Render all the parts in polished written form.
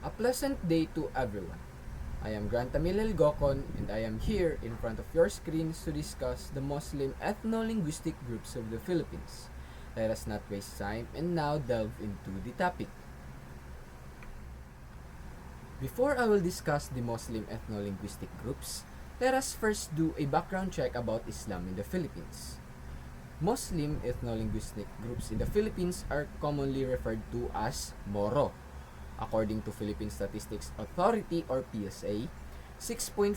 A pleasant day to everyone. I am Grant Gocon and I am here in front of your screens to discuss the Muslim ethno-linguistic groups of the Philippines. Let us not waste time and now delve into the topic. Before I will discuss the Muslim ethno-linguistic groups, let us first do a background check about Islam in the Philippines. Muslim ethno-linguistic groups in the Philippines are commonly referred to as Moro. According to Philippine Statistics Authority or PSA, 6.4%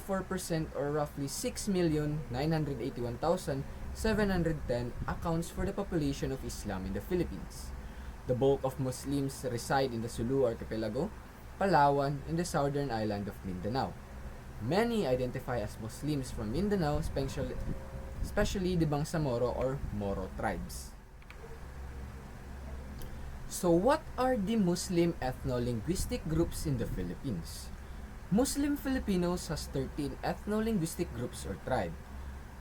or roughly 6,981,710 accounts for the population of Islam in the Philippines. The bulk of Muslims reside in the Sulu Archipelago, Palawan, and the southern island of Mindanao. Many identify as Muslims from Mindanao, especially the Bangsamoro or Moro tribes. So what are the Muslim ethno-linguistic groups in the Philippines? Muslim Filipinos has 13 ethno-linguistic groups or tribe.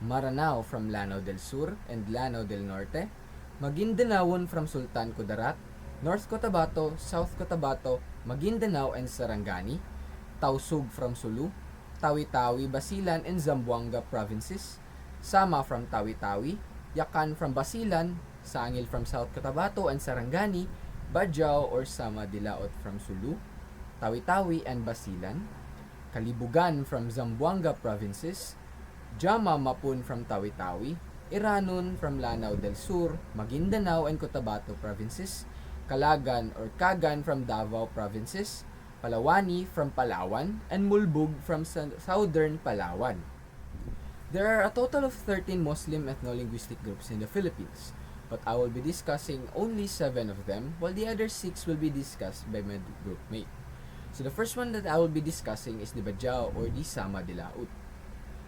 Maranao from Lanao del Sur and Lanao del Norte, Magindanaon from Sultan Kudarat, North Cotabato, South Cotabato, Maguindanao and Sarangani, Tausug from Sulu, Tawi-Tawi, Basilan and Zamboanga provinces, Sama from Tawi-Tawi, Yakan from Basilan, Sangil from South Cotabato and Sarangani, Bajau or Sama Dilaot from Sulu, Tawi-Tawi and Basilan, Kalibugan from Zamboanga provinces, Jama Mapun from Tawi-Tawi, Iranon from Lanao del Sur, Maguindanao and Cotabato provinces, Calagan or Kagan from Davao provinces, Palawani from Palawan, and Mulbug from southern Palawan. There are a total of 13 Muslim ethno-linguistic groups in the Philippines, but I will be discussing only 7 of them, while the other 6 will be discussed by my groupmate. So the first one that I will be discussing is the Bajau or the Sama Dilaut.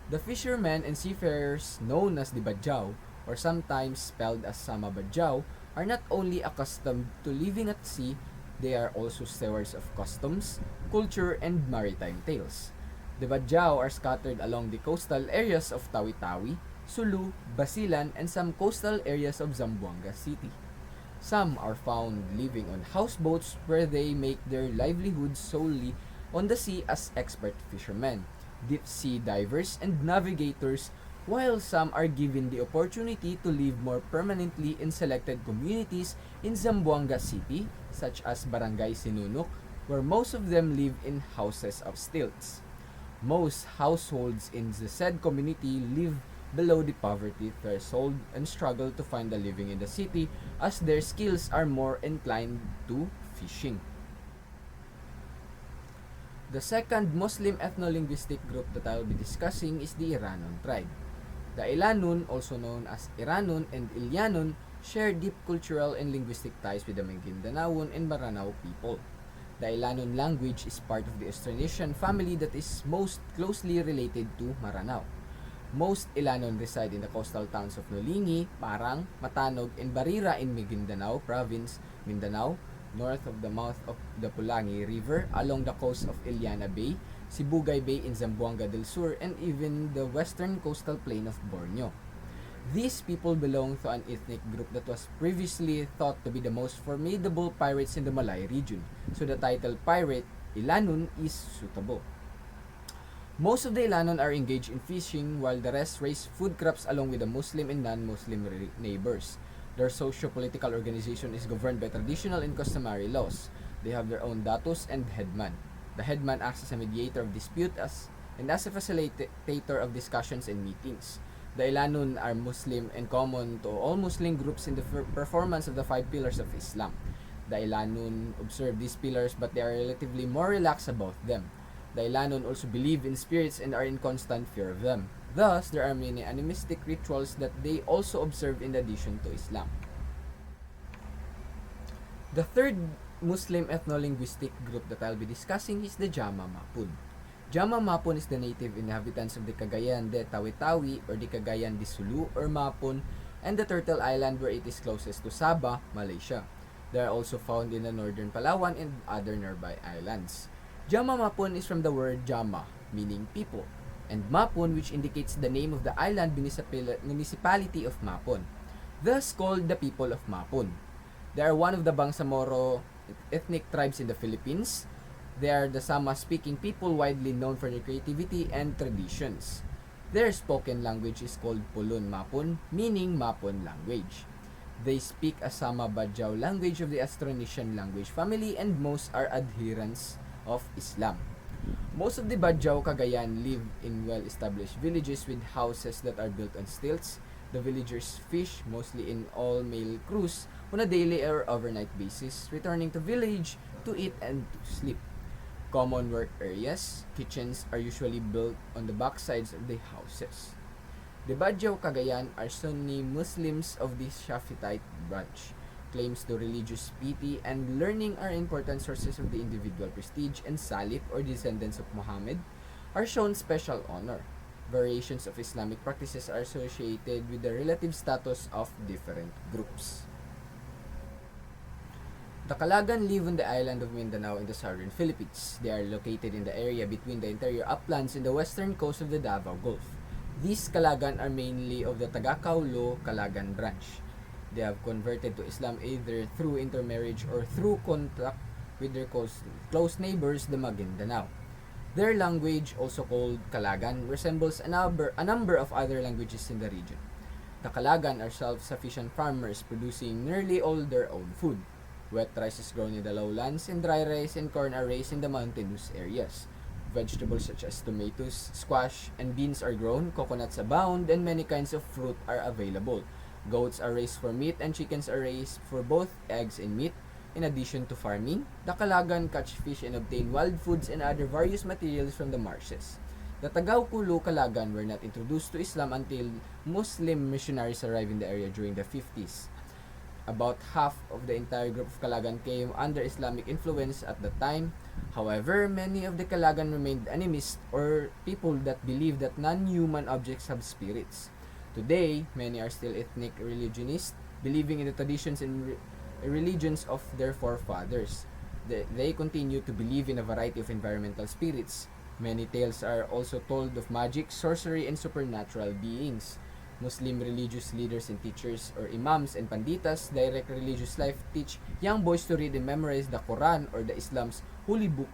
The fishermen and seafarers known as the Bajau, or sometimes spelled as Sama Bajau, are not only accustomed to living at sea, they are also stewards of customs, culture, and maritime tales. The Bajau are scattered along the coastal areas of Tawi-Tawi, Sulu, Basilan, and some coastal areas of Zamboanga City. Some are found living on houseboats where they make their livelihoods solely on the sea as expert fishermen, deep sea divers, and navigators, while some are given the opportunity to live more permanently in selected communities in Zamboanga City, such as Barangay Sinunok, where most of them live in houses of stilts. Most households in the said community live below the poverty threshold and struggle to find a living in the city as their skills are more inclined to fishing. The second Muslim ethno-linguistic group that I will be discussing is the Iranon tribe. The Ilanun, also known as Iranon and Ilyanon, share deep cultural and linguistic ties with the Magindanaon and Maranao people. The Ilanon language is part of the Austronesian family that is most closely related to Maranao. Most Ilanon reside in the coastal towns of Nolingi, Parang, Matanog, and Barira in Maguindanao Province, Mindanao, north of the mouth of the Pulangi River, along the coast of Iliana Bay, Sibugay Bay in Zamboanga del Sur, and even the western coastal plain of Borneo. These people belong to an ethnic group that was previously thought to be the most formidable pirates in the Malay region, so the title Pirate Ilanun is suitable. Most of the Ilanon are engaged in fishing while the rest raise food crops along with the Muslim and non-Muslim neighbors. Their socio-political organization is governed by traditional and customary laws. They have their own datus and headman. The headman acts as a mediator of dispute and as a facilitator of discussions and meetings. The Ilanon are Muslim and common to all Muslim groups in the performance of the 5 pillars of Islam. The Ilanon observe these pillars but they are relatively more relaxed about them. The Ilanon also believe in spirits and are in constant fear of them. Thus, there are many animistic rituals that they also observe in addition to Islam. The third Muslim ethno-linguistic group that I'll be discussing is the Jama Mapun. Jama Mapun is the native inhabitants of the Cagayan de Tawi-Tawi or the Cagayan de Sulu or Mapun and the Turtle Island where it is closest to Sabah, Malaysia. They are also found in the northern Palawan and other nearby islands. Jama Mapun is from the word Jama, meaning people, and Mapun, which indicates the name of the island municipality of Mapun, thus called the people of Mapun. They are one of the Bangsamoro ethnic tribes in the Philippines. They are the Sama-speaking people widely known for their creativity and traditions. Their spoken language is called Pulun Mapun, meaning Mapun language. They speak a Sama-Bajau language of the Austronesian language family, and most are adherents of Islam. Most of the Bajau Cagayan live in well-established villages with houses that are built on stilts. The villagers fish, mostly in all-male crews, on a daily or overnight basis, returning to village to eat and to sleep. Common work areas, kitchens are usually built on the backsides of the houses. The Bajau Cagayan are Sunni Muslims of the Shafitite branch. Claims to religious piety and learning are important sources of the individual prestige, and Salif, or descendants of Muhammad, are shown special honor. Variations of Islamic practices are associated with the relative status of different groups. The Kalagan live on the island of Mindanao in the southern Philippines. They are located in the area between the interior uplands and the western coast of the Davao Gulf. These Kalagan are mainly of the Tagakaulo Kalagan branch. They have converted to Islam either through intermarriage or through contact with their close neighbors, the Maguindanao. Their language, also called Kalagan, resembles a number of other languages in the region. The Kalagan are self-sufficient farmers producing nearly all their own food. Wet rice is grown in the lowlands, and dry rice and corn are raised in the mountainous areas. Vegetables such as tomatoes, squash, and beans are grown, coconuts abound, and many kinds of fruit are available. Goats are raised for meat, and chickens are raised for both eggs and meat. In addition to farming, the Kalagan catch fish and obtain wild foods and other various materials from the marshes. The Tagakaulo Kalagan were not introduced to Islam until Muslim missionaries arrived in the area during the 50s. About half of the entire group of Kalagan came under Islamic influence at the time. However, many of the Kalagan remained animists, or people that believe that non-human objects have spirits. Today, many are still ethnic religionists, believing in the traditions and religions of their forefathers. They continue to believe in a variety of environmental spirits. Many tales are also told of magic, sorcery, and supernatural beings. Muslim religious leaders and teachers, or imams and panditas, direct religious life, teach young boys to read and memorize the Quran, or the Islam's holy book.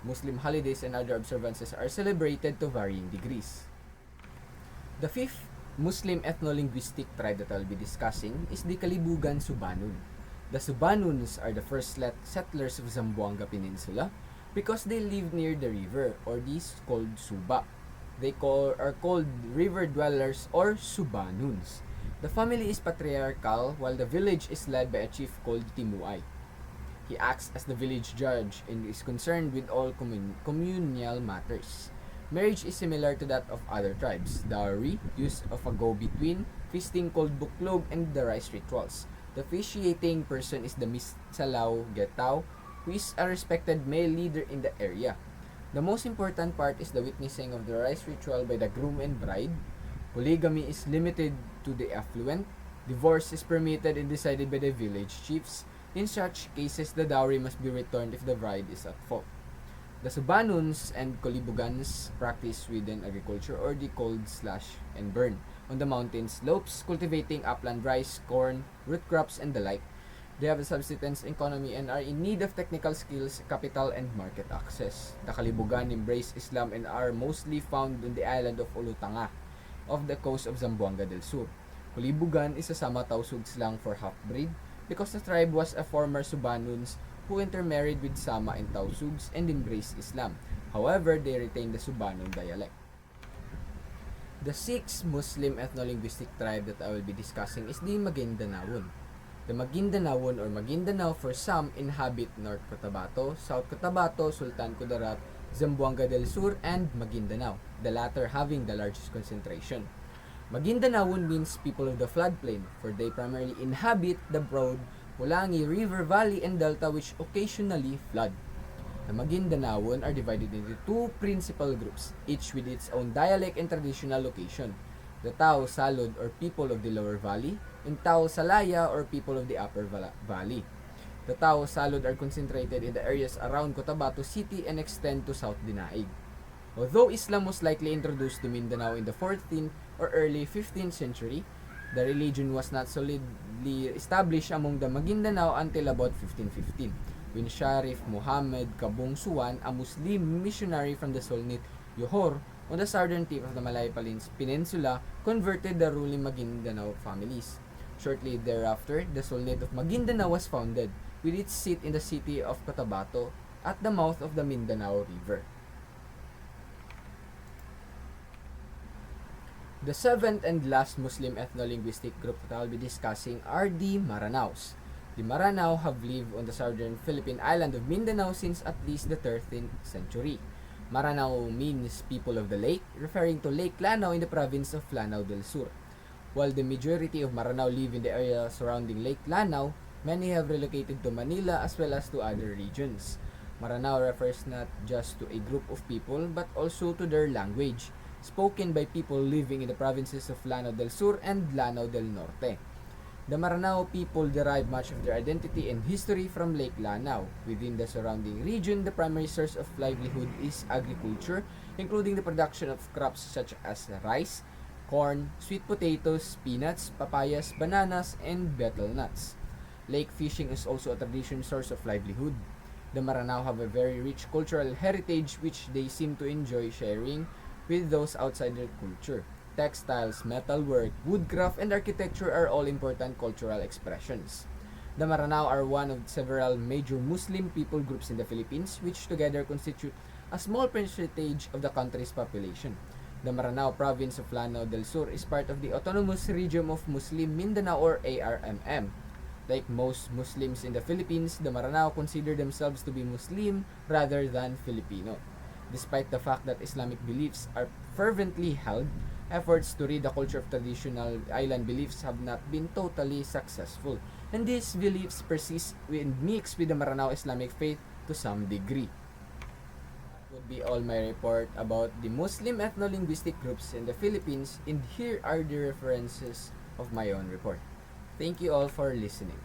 Muslim holidays and other observances are celebrated to varying degrees. The fifth Muslim ethno-linguistic tribe that I'll be discussing is the Kalibugan Subanun. The Subanuns are the first settlers of Zamboanga Peninsula because they live near the river, or these called Suba. They are called river dwellers, or Subanuns. The family is patriarchal, while the village is led by a chief called Timuay. He acts as the village judge and is concerned with all communal matters. Marriage is similar to that of other tribes. Dowry, use of a go-between, feasting called buklog, and the rice rituals. The officiating person is the Misalao Getao, who is a respected male leader in the area. The most important part is the witnessing of the rice ritual by the groom and bride. Polygamy is limited to the affluent. Divorce is permitted and decided by the village chiefs. In such cases, the dowry must be returned if the bride is at fault. The Subanuns and Kolibugans practice wooden agriculture, or the cold slash and burn, on the mountain slopes, cultivating upland rice, corn, root crops, and the like. They have a subsistence economy and are in need of technical skills, capital, and market access. The Kalibugan embrace Islam and are mostly found on the island of Olutanga, off the coast of Zamboanga del Sur. Kalibugan is a Sama-Tausug slang for half-breed because the tribe was a former Subanuns who intermarried with Sama and Tausugs and embraced Islam. However, they retain the Subanun dialect. The sixth Muslim ethno-linguistic tribe that I will be discussing is the Maguindanaon. The Maguindanaon, or Maguindanao for some, inhabit North Cotabato, South Cotabato, Sultan Kudarat, Zamboanga del Sur, and Maguindanao, the latter having the largest concentration. Maguindanaon means people of the floodplain, for they primarily inhabit the broad Pulangi River Valley and Delta, which occasionally flood. The Maguindanaon are divided into two principal groups, each with its own dialect and traditional location. The Tao Salud, or people of the lower valley, and Tao Salaya, or people of the upper valley. The Tao Salud are concentrated in the areas around Cotabato City and extend to South Dinaig. Although Islam was likely introduced to Mindanao in the 14th or early 15th century, the religion was not solidly established among the Maguindanao until about 1515. when Sharif Muhammad Kabung Suwan, a Muslim missionary from the Solnit Johor on the southern tip of the Malay Peninsula, converted the ruling Maguindanao families. Shortly thereafter, the Solnit of Maguindanao was founded, with its seat in the city of Cotabato at the mouth of the Mindanao River. The seventh and last Muslim ethno-linguistic group that I'll be discussing are the Maranaos. The Maranao have lived on the southern Philippine island of Mindanao since at least the 13th century. Maranao means people of the lake, referring to Lake Lanao in the province of Lanao del Sur. While the majority of Maranao live in the area surrounding Lake Lanao, many have relocated to Manila as well as to other regions. Maranao refers not just to a group of people but also to their language, spoken by people living in the provinces of Lanao del Sur and Lanao del Norte. The Maranao people derive much of their identity and history from Lake Lanao. Within the surrounding region, the primary source of livelihood is agriculture, including the production of crops such as rice, corn, sweet potatoes, peanuts, papayas, bananas, and betel nuts. Lake fishing is also a traditional source of livelihood. The Maranao have a very rich cultural heritage which they seem to enjoy sharing with those outside their culture. Textiles, metalwork, woodcraft, and architecture are all important cultural expressions. The Maranao are one of several major Muslim people groups in the Philippines, which together constitute a small percentage of the country's population. The Maranao province of Lanao del Sur is part of the Autonomous Region of Muslim Mindanao or ARMM. Like most Muslims in the Philippines, the Maranao consider themselves to be Muslim rather than Filipino. Despite the fact that Islamic beliefs are fervently held, efforts to rid the culture of traditional island beliefs have not been totally successful, and these beliefs persist and mix with the Maranao Islamic faith to some degree. That would be all my report about the Muslim ethno-linguistic groups in the Philippines, and here are the references of my own report. Thank you all for listening.